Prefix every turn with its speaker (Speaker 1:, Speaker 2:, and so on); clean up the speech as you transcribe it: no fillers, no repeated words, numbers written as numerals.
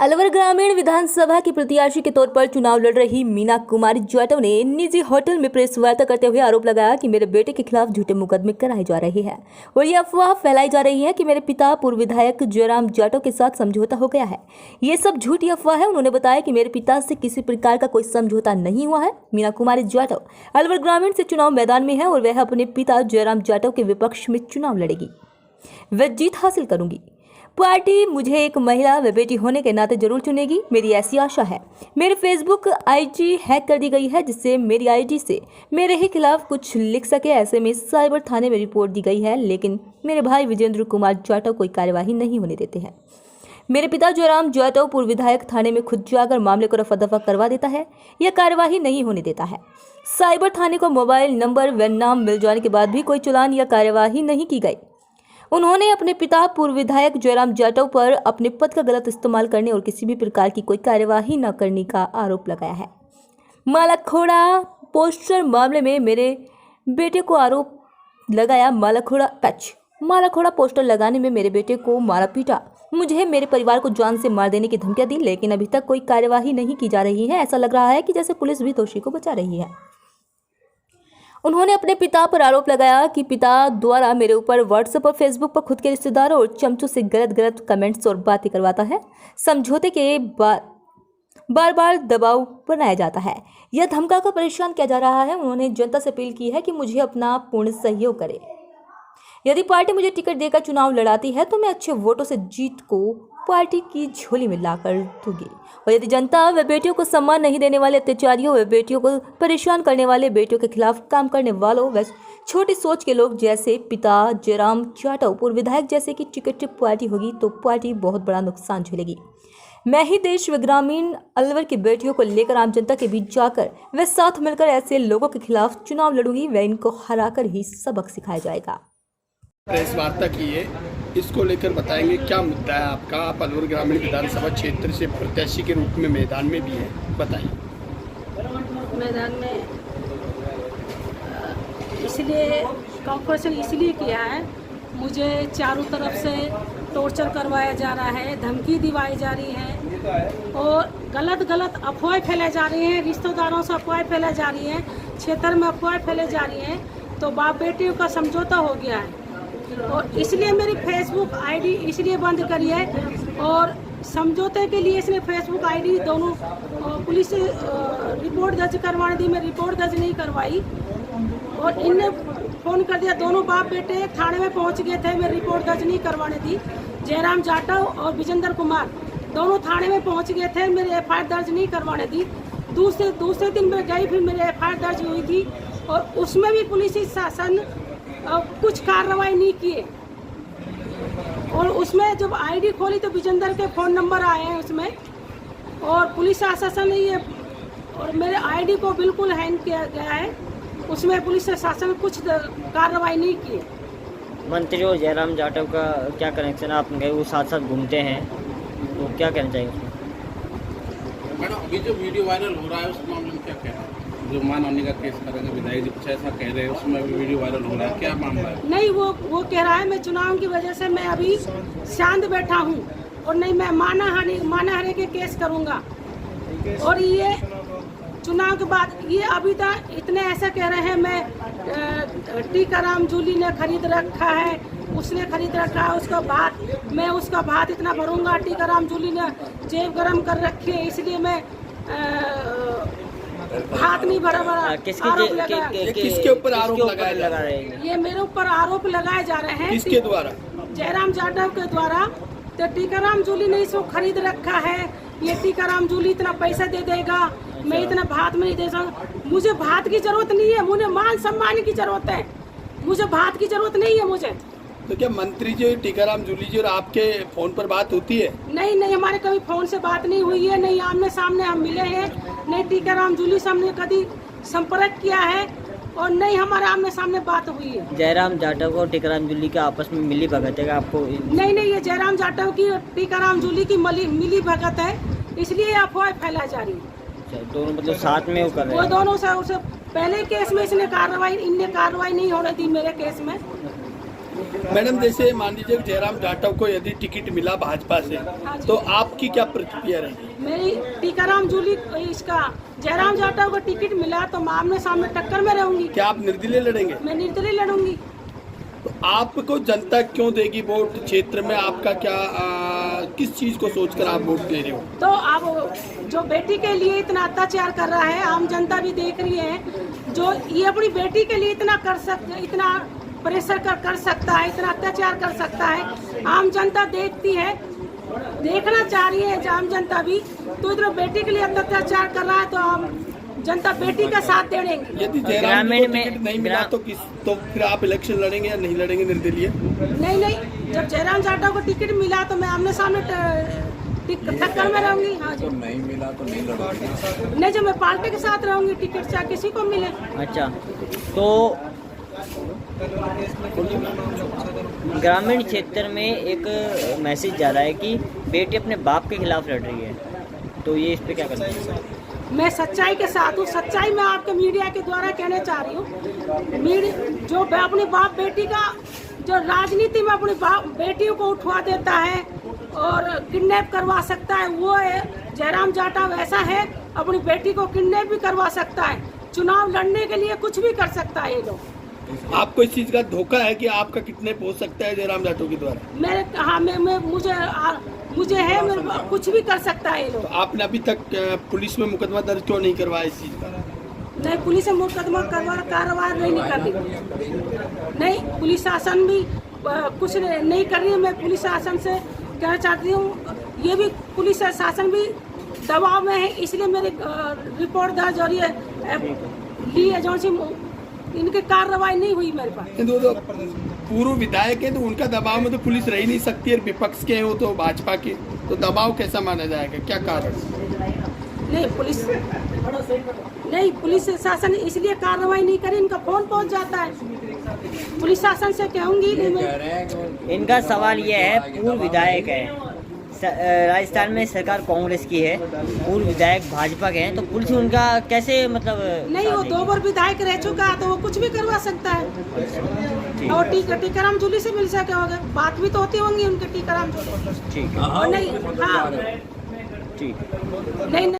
Speaker 1: अलवर ग्रामीण विधानसभा की प्रत्याशी के तौर पर चुनाव लड़ रही मीना कुमारी जाटव ने निजी होटल में प्रेस वार्ता करते हुए आरोप लगाया कि मेरे बेटे के खिलाफ झूठे मुकदमे कराए जा रहे हैं और ये अफवाह फैलाई जा रही है कि मेरे पिता पूर्व विधायक जयराम जाटव के साथ समझौता हो गया है। ये सब झूठी अफवाह है। उन्होंने बताया कि मेरे पिता से किसी प्रकार का कोई समझौता नहीं हुआ है। मीना कुमारी जाटव अलवर ग्रामीण से चुनाव मैदान में है और वह अपने पिता जयराम जाटव के विपक्ष में चुनाव लड़ेगी। वह जीत हासिल करूंगी। पार्टी मुझे एक महिला व बेटी होने के नाते जरूर चुनेगी, मेरी ऐसी आशा है। मेरे फेसबुक आईडी हैक कर दी गई है जिससे मेरी आईडी से मेरे ही खिलाफ कुछ लिख सके। ऐसे में साइबर थाने में रिपोर्ट दी गई है, लेकिन मेरे भाई विजेंद्र कुमार जाटव कोई कार्यवाही नहीं होने देते हैं। मेरे पिता जयराम जाटव पूर्व विधायक थाने में खुद जाकर मामले को रफा दफा करवा देता है, यह कार्यवाही नहीं होने देता है। साइबर थाने को मोबाइल नंबर व नाम मिल जाने के बाद भी कोई चालान या कार्यवाही नहीं की गई। उन्होंने अपने पिता पूर्व विधायक जयराम जाटव पर अपने पद का गलत इस्तेमाल करने और किसी भी प्रकार की कोई कार्यवाही न करने का आरोप लगाया है। मालाखोड़ा पोस्टर मामले में मेरे बेटे को आरोप लगाया। मालाखोड़ा पोस्टर लगाने में मेरे बेटे को मारा पीटा, मुझे मेरे परिवार को जान से मार देने की धमकियां दी, लेकिन अभी तक कोई कार्यवाही नहीं की जा रही है। ऐसा लग रहा है कि जैसे पुलिस भी दोषी को बचा रही है। उन्होंने अपने पिता पर आरोप लगाया कि पिता द्वारा मेरे ऊपर व्हाट्सएप और फेसबुक पर खुद के रिश्तेदारों और चमचों से गलत कमेंट्स और बातें करवाता है। समझौते के बार बार दबाव बनाया जाता है, यह धमकाकर परेशान किया जा रहा है। उन्होंने जनता से अपील की है कि मुझे अपना पूर्ण सहयोग करे। यदि पार्टी मुझे टिकट देकर चुनाव लड़ाती है तो मैं अच्छे वोटों से जीत को पार्टी की झोली में लाकर दूंगी। और यदि जनता व बेटियों को सम्मान नहीं देने वाले अत्याचारियों व बेटियों को परेशान करने वाले, बेटियों के खिलाफ काम करने वालों व छोटी सोच के लोग जैसे पिता जयराम जाटव पूर्व विधायक जैसे की टिकट पार्टी होगी तो पार्टी बहुत बड़ा नुकसान झेलेगी। मैं ही देश व ग्रामीण अलवर की बेटियों को लेकर आम जनता के बीच जाकर व साथ मिलकर ऐसे लोगों के खिलाफ चुनाव लड़ूंगी व इनको हराकर ही सबक सिखाया जाएगा।
Speaker 2: प्रेस वार्ता की है, इसको लेकर बताएंगे क्या मुद्दा है आपका। आप अलवर ग्रामीण विधानसभा क्षेत्र से प्रत्याशी के रूप में मैदान में भी है, बताइए।
Speaker 3: मैदान में इसलिए कॉन्फ्रेंस इसलिए किया है, मुझे चारों तरफ से टॉर्चर करवाया जा रहा है, धमकी दिलाई जा रही है और गलत अफवाहें फैलाई जा रही हैं। रिश्तेदारों से अफवाहें फैलाई जा रही हैं, क्षेत्र में अफवाहें फैलाई जा रही हैं। तो बाप बेटियों का समझौता हो गया है और इसलिए मेरी फेसबुक आईडी इसलिए बंद करी है और समझौते के लिए इसने फेसबुक आईडी दोनों पुलिस से रिपोर्ट दर्ज करवाने दी। मैं रिपोर्ट दर्ज नहीं करवाई और इनने फ़ोन कर दिया। दोनों बाप बेटे थाने में पहुंच गए थे, मैं रिपोर्ट दर्ज नहीं करवाने दी। जयराम जाटव और विजेंद्र कुमार दोनों थाने में पहुंच गए थे, मेरी एफआईआर दर्ज नहीं करवाने दी। दूसरे दिन मैं गई, फिर मेरी एफआईआर दर्ज हुई थी और उसमें भी पुलिस शासन कुछ कार्रवाई नहीं किए। और उसमें जब आईडी खोली तो विजेंद्र के फ़ोन नंबर आए हैं उसमें और पुलिस शासन ने ये और मेरे आईडी को बिल्कुल हैंग किया गया है। उसमें पुलिस शासन कुछ कार्रवाई नहीं की।
Speaker 4: मंत्री और जयराम जाटव का क्या कनेक्शन है? आप गए वो साथ साथ घूमते हैं, तो क्या कहना चाहिए उसमें?
Speaker 2: मैडम, अभी जो वीडियो वायरल हो रहा है उस मामले में क्या कहना है? जो मान होने का केस करेंगे विधायक जी कुछ ऐसा कह रहे हैं, उसमें भी वीडियो वायरल हो रहा है, क्या मामला है?
Speaker 3: नहीं, वो कह रहा है मैं चुनाव की वजह से मैं अभी शांत बैठा हूँ और नहीं मैं मानहानि के केस करूँगा। और ये चुनाव के बाद ये अभी तक इतने ऐसा कह रहे हैं मैं टीकाराम जूली ने खरीद रखा है, उसने खरीद रखा है उसका भात, मैं उसका भात इतना भरूंगा। टीकाराम जूली ने जेब गरम कर रखी है इसलिए मैं हाथ नहीं भरा।
Speaker 2: किसके ऊपर आरोप लगाए जा रहे हैं?
Speaker 3: ये मेरे ऊपर आरोप लगाए जा रहे हैं।
Speaker 2: किसके द्वारा?
Speaker 3: जयराम जाटव के द्वारा। तो टीकाराम जूली ने इसको खरीद रखा है, ये टीकाराम जूली इतना पैसा दे देगा, मैं इतना भात में नहीं दे सकता। मुझे भात की जरूरत नहीं है, मुझे मान सम्मान की जरूरत है, मुझे भात की जरूरत नहीं है मुझे।
Speaker 2: तो क्या मंत्री जी टीकाराम जूली जी और आपके फोन पर बात होती है?
Speaker 3: नहीं, हमारे कभी फोन से बात नहीं हुई है, नहीं आमने सामने हम मिले हैं, नहीं टीकाराम जूली से हमने कभी संपर्क किया है और नहीं हमारे आमने सामने बात हुई है।
Speaker 4: जयराम जाटव और टीकाराम जूली का आपस में मिली भगत है आपको?
Speaker 3: नहीं, ये जयराम जाटव की टीकाराम जूली की मिली भगत है, इसलिए अफवाह फैलाई जा रही है।
Speaker 4: दोनों मतलब साथ में वो कर रहे हैं?
Speaker 3: वो दोनों से पहले केस में इनने कार्रवाई नहीं होने दी मेरे केस में।
Speaker 5: मैडम जैसे मान लीजिए जयराम जाटव को यदि टिकट मिला भाजपा से तो आपकी क्या प्रतिक्रिया रहेगी?
Speaker 3: मेरी टीकाराम जूली इसका जयराम जाटव को टिकट मिला तो मैं आमने सामने टक्कर में रहूंगी।
Speaker 5: क्या आप निर्दलीय लड़ेंगे?
Speaker 3: मैं निर्दलीय लड़ूंगी।
Speaker 5: तो आपको जनता क्यों देगी वोट? क्षेत्र में आपका क्या किस चीज को सोचकर आप वोट दे रहे हो?
Speaker 3: तो अब जो बेटी के लिए इतना अत्याचार कर रहा है, आम जनता भी देख रही है, जो ये अपनी बेटी के लिए इतना इतना प्रेशर कर सकता है, इतना अत्याचार कर सकता है, आम जनता देखती है, देखना चाह रही है आम जनता भी। तो इतना बेटी के लिए अत्याचार कर रहा है तो हम जनता बेटी का साथ दे देंगे।
Speaker 5: यदि जयराम को टिकट नहीं मिला तो फिर आप इलेक्शन लड़ेंगे या नहीं लड़ेंगे निर्दलीय?
Speaker 3: नहीं, जब जयराम जाटव को टिकट मिला तो मैं आमने सामने टक्कर में रहूंगी। हाँ जी।
Speaker 6: नहीं मिला तो नहीं लड़ोगे?
Speaker 3: नहीं, जब मैं पार्टी के साथ रहूंगी, टिकट चाहे किसी को मिले।
Speaker 4: अच्छा, तो ग्रामीण क्षेत्र में एक मैसेज जा रहा है कि बेटी अपने बाप के खिलाफ लड़ रही है, तो ये इस पे क्या करना है?
Speaker 3: मैं सच्चाई के साथ हूँ, सच्चाई मैं आपके मीडिया के द्वारा कहना चाह रही हूँ। जो अपने बाप बेटी का जो राजनीति में अपनी बेटियों को उठवा देता है और किडनैप करवा सकता है, वो है जयराम जाटव। ऐसा है, अपनी बेटी को किडनैप भी करवा सकता है, चुनाव लड़ने के लिए कुछ भी कर सकता है ये लोग।
Speaker 5: आपको इस चीज का धोखा है कि आपका किडनैप हो सकता है जयराम जाटव के द्वारा?
Speaker 3: मुझे है, मेरे कुछ भी कर सकता है ये लोग।
Speaker 5: तो आपने अभी तक पुलिस में मुकदमा दर्ज क्यों नहीं करवाया इस चीज का?
Speaker 3: नहीं, पुलिस में मुकदमा कार्रवाई नहीं कर रही। नहीं, पुलिस शासन भी कुछ नहीं कर रही है। मैं पुलिस शासन से कहना चाहती हूँ, ये भी पुलिस शासन भी दबाव में है, इसलिए मेरी रिपोर्ट दर्ज हो रही है, ली है, जो सी इनकी कार्रवाई नहीं हुई मेरे पास।
Speaker 5: तो पूर्व विधायक है तो उनका दबाव में तो पुलिस रह नहीं सकती है, विपक्ष के हो तो भाजपा के, तो दबाव कैसा माना जाएगा? क्या कारण?
Speaker 3: नहीं, पुलिस शासन इसलिए कार्रवाई नहीं करी, इनका फोन पहुंच जाता है, पुलिस शासन से कहूंगी।
Speaker 4: इनका सवाल यह है, पूर्व विधायक है, राजस्थान में सरकार कांग्रेस की है, पूर्व विधायक भाजपा के हैं, तो पुलिस उनका कैसे मतलब?
Speaker 3: नहीं, वो 2 बार विधायक रह चुका है तो वो कुछ भी करवा सकता है। और टीकाराम जूली से मिल सके होगा, बात भी तो होती होंगी उनके टीकाराम जूली।
Speaker 4: ठीक है।
Speaker 3: और नहीं, हाँ,
Speaker 4: ठीक।
Speaker 3: नहीं।